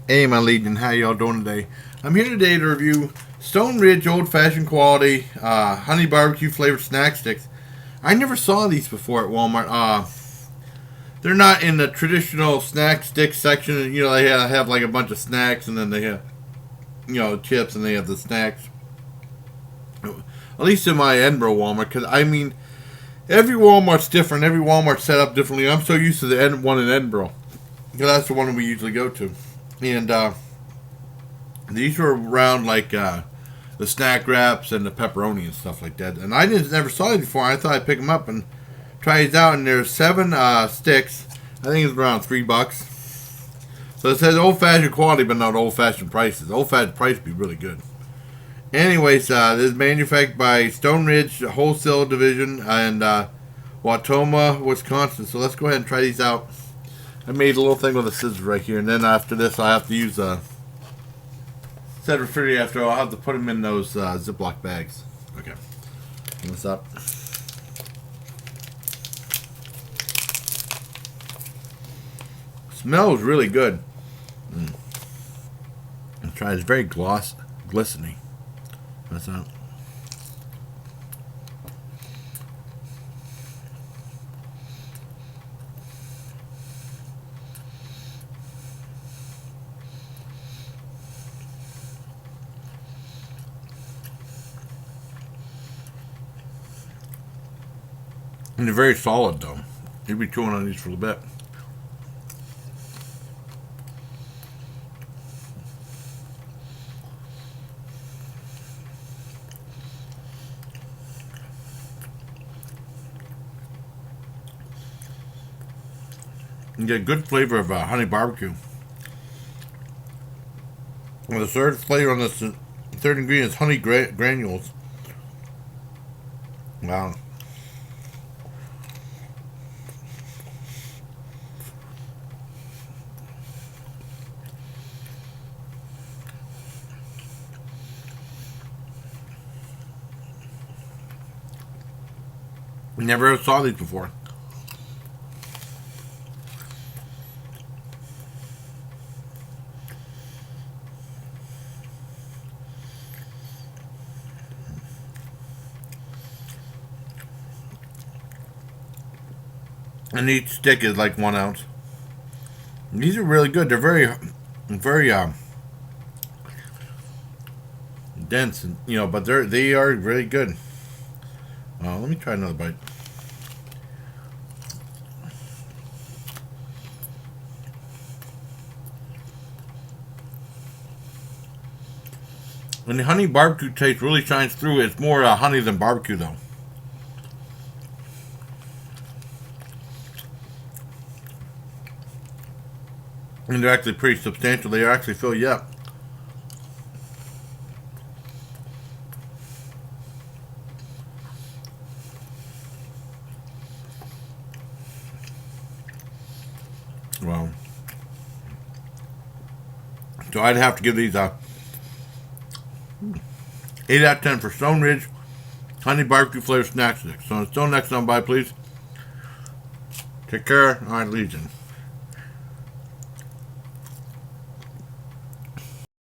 Hey, my Legion, how y'all doing today? I'm here today to review StoneRidge Old Fashioned Quality Honey Barbecue Flavored Snack Sticks. I never saw these before at Walmart. They're not in the traditional snack stick section. You know, they have like a bunch of snacks, and then they have, chips, and they have the snacks. At least in my Edinburgh Walmart, because I mean, every Walmart's different. Every Walmart's set up differently. I'm so used to the one in Edinburgh, because that's the one we usually go to. And these were around like the snack wraps and the pepperoni and stuff like that. And I never saw these before. I thought I'd pick them up and try these out. And there's 7 sticks. I think it's around $3. So it says old fashioned quality, but not old fashioned prices. Old fashioned price would be really good. Anyways, this is manufactured by StoneRidge Wholesale Division in Wautoma, Wisconsin. So let's go ahead and try these out. I made a little thing with a scissors right here, and then after this, I have to use a set refrigerator. After I'll have to put them in those Ziploc bags. Okay, open this up. Smells really good. Let's try. It's very glistening. What's that? And they're very solid, though. You'll be chewing on these for a little bit. You get a good flavor of honey barbecue. Well, the third flavor on this third ingredient is honey granules. Wow. Never saw these before. And each stick is like 1 ounce. And these are really good. They're very dense, and but they are really good. Let me try another bite. When the honey barbecue taste really shines through, it's more honey than barbecue, though. And they're actually pretty substantial. They actually fill you up. Well, so I'd have to give these a 8 out of 10 for StoneRidge Honey Barbecue Flavor Snack Sticks. So until next time, bye, please. Take care. All right, Legion.